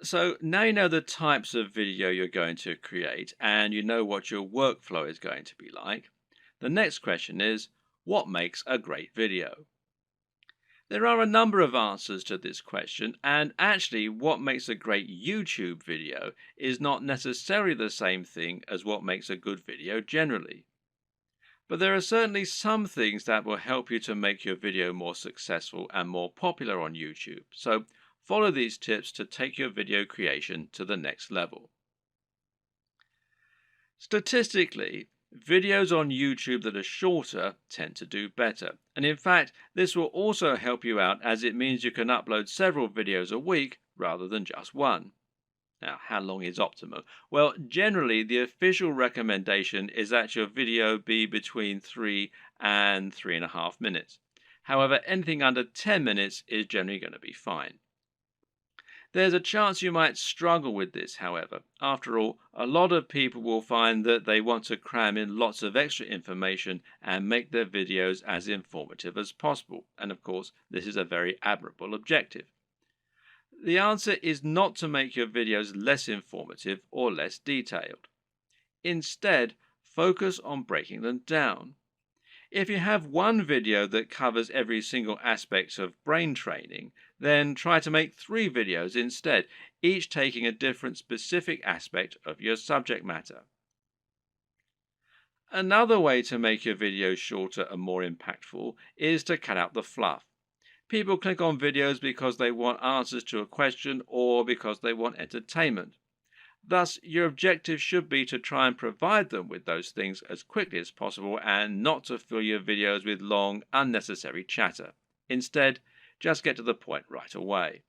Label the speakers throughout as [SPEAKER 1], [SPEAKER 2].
[SPEAKER 1] So now you know the types of video you're going to create and you know what your workflow is going to be like. The next question is, what makes a great video? There are a number of answers to this question, and actually, what makes a great YouTube video is not necessarily the same thing as what makes a good video generally. But there are certainly some things that will help you to make your video more successful and more popular on YouTube. So follow these tips to take your video creation to the next level. Statistically, videos on YouTube that are shorter tend to do better. And in fact, this will also help you out as it means you can upload several videos a week rather than just one. Now, how long is optimal? Well, generally, the official recommendation is that your video be between 3 and 3.5 minutes. However, anything under 10 minutes is generally going to be fine. There's a chance you might struggle with this, however. After all, a lot of people will find that they want to cram in lots of extra information and make their videos as informative as possible. And of course, this is a very admirable objective. The answer is not to make your videos less informative or less detailed. Instead, focus on breaking them down. If you have one video that covers every single aspect of brain training, then try to make three videos instead, each taking a different specific aspect of your subject matter. Another way to make your videos shorter and more impactful is to cut out the fluff. People click on videos because they want answers to a question or because they want entertainment. Thus, your objective should be to try and provide them with those things as quickly as possible and not to fill your videos with long, unnecessary chatter. Instead, just get to the point right away.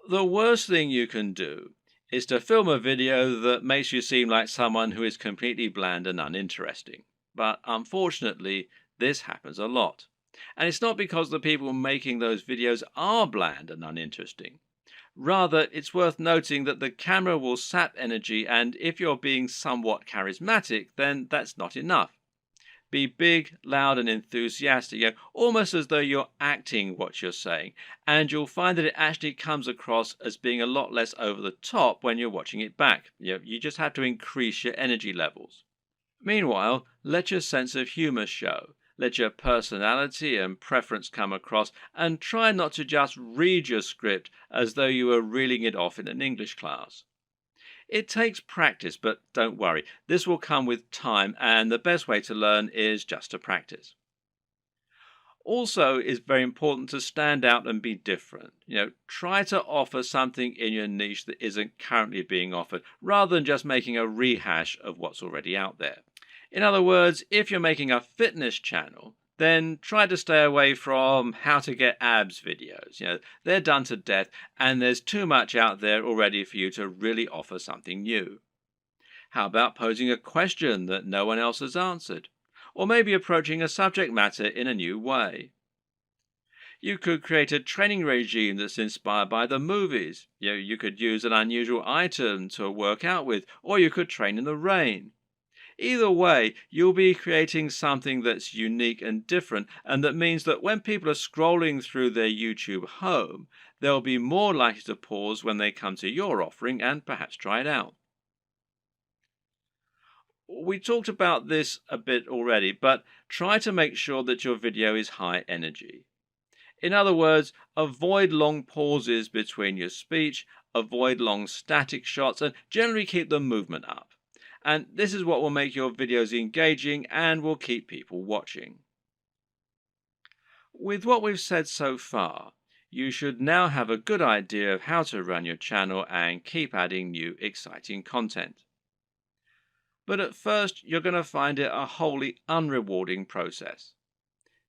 [SPEAKER 1] The worst thing you can do is to film a video that makes you seem like someone who is completely bland and uninteresting. But unfortunately, this happens a lot. And it's not because the people making those videos are bland and uninteresting. Rather, it's worth noting that the camera will sap energy, and if you're being somewhat charismatic, then that's not enough. Be big, loud, and enthusiastic, almost as though you're acting what you're saying, and you'll find that it actually comes across as being a lot less over the top when you're watching it back. You just have to increase your energy levels. Meanwhile, let your sense of humor show. Let your personality and preference come across, and try not to just read your script as though you were reeling it off in an English class. It takes practice, but don't worry, this will come with time, and the best way to learn is just to practice. Also, it's very important to stand out and be different. Try to offer something in your niche that isn't currently being offered, rather than just making a rehash of what's already out there. In other words, if you're making a fitness channel, then try to stay away from how to get abs videos. They're done to death, and there's too much out there already for you to really offer something new. How about posing a question that no one else has answered? Or maybe approaching a subject matter in a new way. You could create a training regime that's inspired by the movies. You could use an unusual item to work out with, or you could train in the rain. Either way, you'll be creating something that's unique and different, and that means that when people are scrolling through their YouTube home, they'll be more likely to pause when they come to your offering and perhaps try it out. We talked about this a bit already, but try to make sure that your video is high energy. In other words, avoid long pauses between your speech, avoid long static shots, and generally keep the movement up. And this is what will make your videos engaging and will keep people watching. With what we've said so far, you should now have a good idea of how to run your channel and keep adding new exciting content. But at first, you're going to find it a wholly unrewarding process.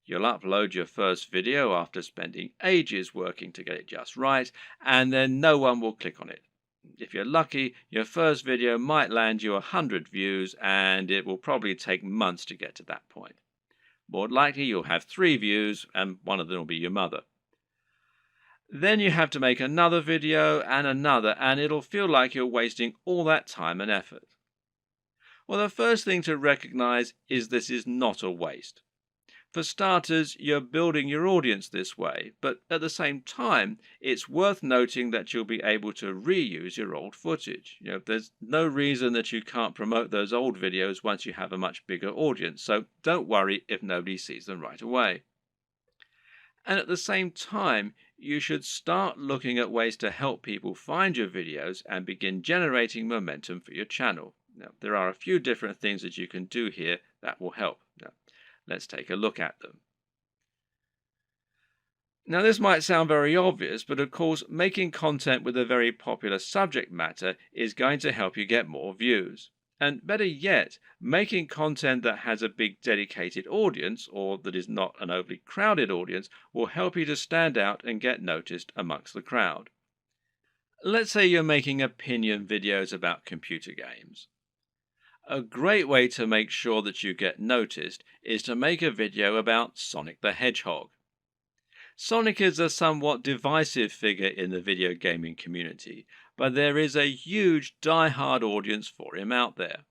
[SPEAKER 1] You'll upload your first video after spending ages working to get it just right, and then no one will click on it. If you're lucky, your first video might land you 100 views, and it will probably take months to get to that point. More likely, you'll have 3 views, and one of them will be your mother. Then you have to make another video and another, and it'll feel like you're wasting all that time and effort. Well, the first thing to recognize is this is not a waste. For starters, you're building your audience this way, but at the same time, it's worth noting that you'll be able to reuse your old footage. There's no reason that you can't promote those old videos once you have a much bigger audience, so don't worry if nobody sees them right away. And at the same time, you should start looking at ways to help people find your videos and begin generating momentum for your channel. Now, there are a few different things that you can do here that will help. Now, let's take a look at them. Now, this might sound very obvious, but of course, making content with a very popular subject matter is going to help you get more views. And better yet, making content that has a big dedicated audience, or that is not an overly crowded audience, will help you to stand out and get noticed amongst the crowd. Let's say you're making opinion videos about computer games. A great way to make sure that you get noticed is to make a video about Sonic the Hedgehog. Sonic is a somewhat divisive figure in the video gaming community, but there is a huge die-hard audience for him out there.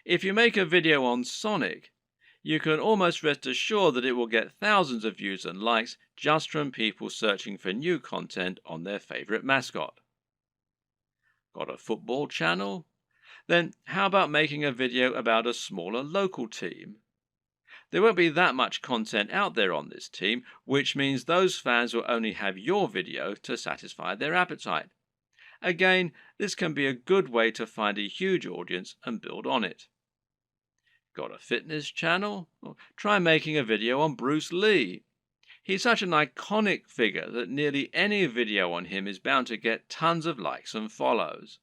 [SPEAKER 1] If you make a video on Sonic, you can almost rest assured that it will get thousands of views and likes just from people searching for new content on their favorite mascot. Got a football channel? Then how about making a video about a smaller local team? There won't be that much content out there on this team, which means those fans will only have your video to satisfy their appetite. Again, this can be a good way to find a huge audience and build on it. Got a fitness channel? Well, try making a video on Bruce Lee. He's such an iconic figure that nearly any video on him is bound to get tons of likes and follows.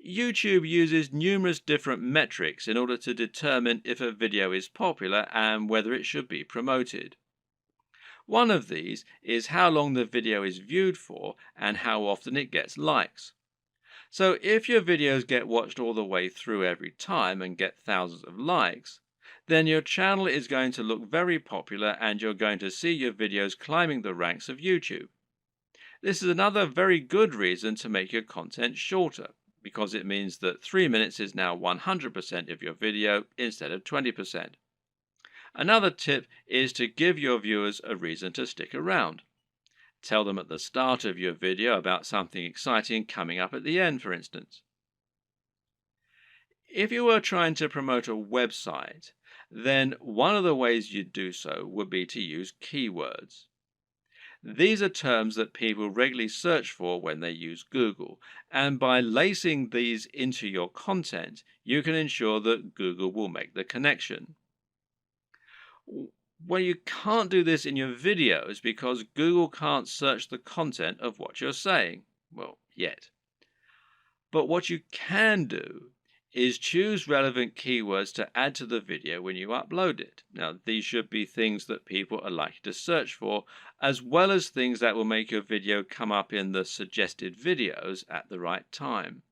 [SPEAKER 1] YouTube uses numerous different metrics in order to determine if a video is popular and whether it should be promoted. One of these is how long the video is viewed for and how often it gets likes. So if your videos get watched all the way through every time and get thousands of likes, then your channel is going to look very popular and you're going to see your videos climbing the ranks of YouTube. This is another very good reason to make your content shorter, because it means that 3 minutes is now 100% of your video instead of 20%. Another tip is to give your viewers a reason to stick around. Tell them at the start of your video about something exciting coming up at the end, for instance. If you were trying to promote a website, then one of the ways you'd do so would be to use keywords. These are terms that people regularly search for when they use Google, and by lacing these into your content, you can ensure that Google will make the connection. Well, you can't do this in your videos because Google can't search the content of what you're saying. Well, yet. But what you can do is choose relevant keywords to add to the video when you upload it. Now, these should be things that people are likely to search for, as well as things that will make your video come up in the suggested videos at the right time.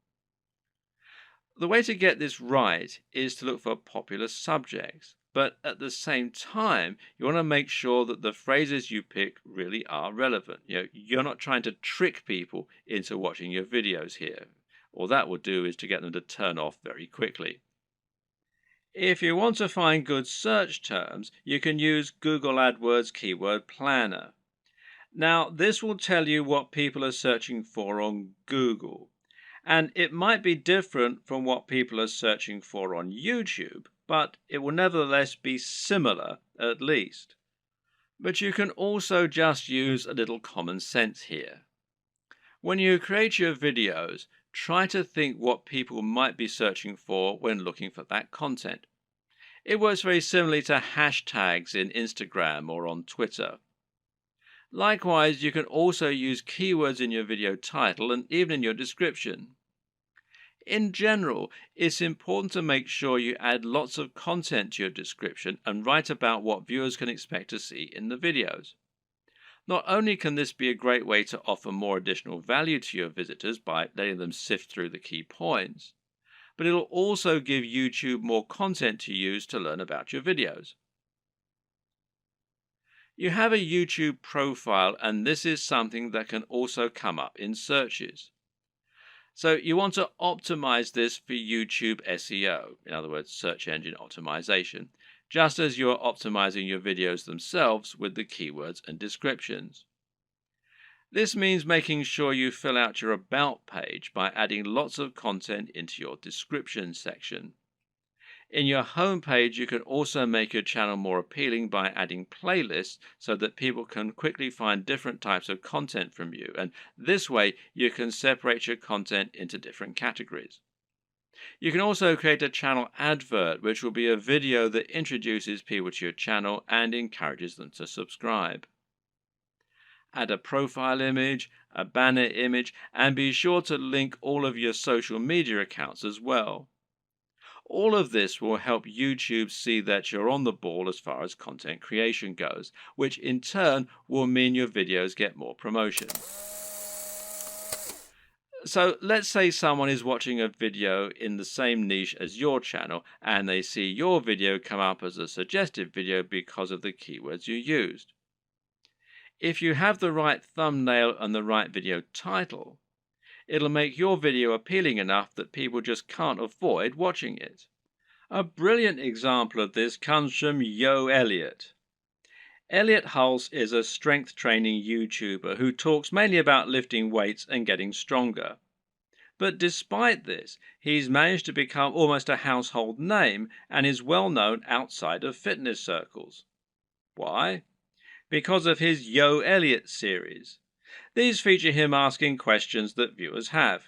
[SPEAKER 1] The way to get this right is to look for popular subjects, but at the same time, you want to make sure that the phrases you pick really are relevant. You're not trying to trick people into watching your videos here. All that will do is to get them to turn off very quickly. If you want to find good search terms, you can use Google AdWords Keyword Planner. Now, this will tell you what people are searching for on Google, and it might be different from what people are searching for on YouTube, but it will nevertheless be similar at least. But you can also just use a little common sense here. When you create your videos, try to think what people might be searching for when looking for that content. It works very similarly to hashtags in Instagram or on Twitter. Likewise, you can also use keywords in your video title and even in your description. In general, it's important to make sure you add lots of content to your description and write about what viewers can expect to see in the videos. Not only can this be a great way to offer more additional value to your visitors by letting them sift through the key points, but it'll also give YouTube more content to use to learn about your videos. You have a YouTube profile, and this is something that can also come up in searches. So you want to optimize this for YouTube SEO, in other words, search engine optimization, just as you're optimizing your videos themselves with the keywords and descriptions. This means making sure you fill out your About page by adding lots of content into your description section. In your home page, you can also make your channel more appealing by adding playlists so that people can quickly find different types of content from you. And this way, you can separate your content into different categories. You can also create a channel advert, which will be a video that introduces people to your channel and encourages them to subscribe. Add a profile image, a banner image, and be sure to link all of your social media accounts as well. All of this will help YouTube see that you're on the ball as far as content creation goes, which in turn will mean your videos get more promotion. So let's say someone is watching a video in the same niche as your channel and they see your video come up as a suggested video because of the keywords you used. If you have the right thumbnail and the right video title, it'll make your video appealing enough that people just can't avoid watching it. A brilliant example of this comes from Yo Elliott. Elliott Hulse is a strength training YouTuber who talks mainly about lifting weights and getting stronger. But despite this, he's managed to become almost a household name and is well known outside of fitness circles. Why? Because of his Yo Elliott series. These feature him asking questions that viewers have.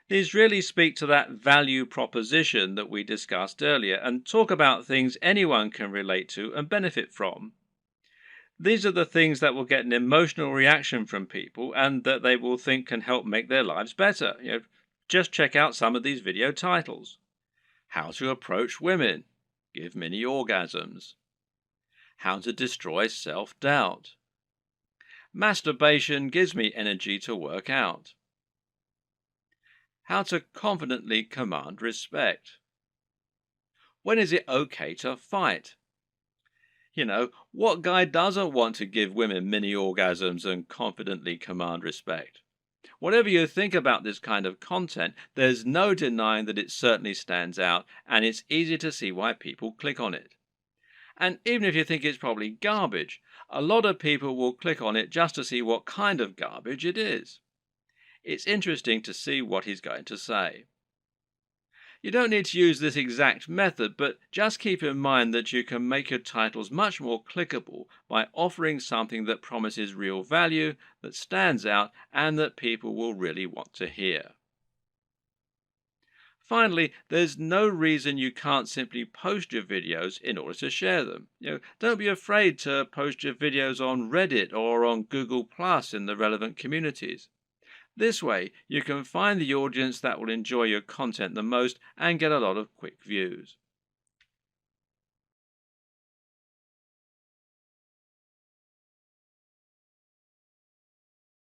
[SPEAKER 1] These really speak to that value proposition that we discussed earlier and talk about things anyone can relate to and benefit from. These are the things that will get an emotional reaction from people and that they will think can help make their lives better. Just check out some of these video titles. How to approach women. Give mini orgasms. How to destroy self-doubt. Masturbation gives me energy to work out. How to confidently command respect. When is it okay to fight? What guy doesn't want to give women mini orgasms and confidently command respect? Whatever you think about this kind of content, there's no denying that it certainly stands out, and it's easy to see why people click on it. And even if you think it's probably garbage, a lot of people will click on it just to see what kind of garbage it is. It's interesting to see what he's going to say. You don't need to use this exact method, but just keep in mind that you can make your titles much more clickable by offering something that promises real value, that stands out, and that people will really want to hear. Finally, there's no reason you can't simply post your videos in order to share them. Don't be afraid to post your videos on Reddit or on Google Plus in the relevant communities. This way, you can find the audience that will enjoy your content the most and get a lot of quick views.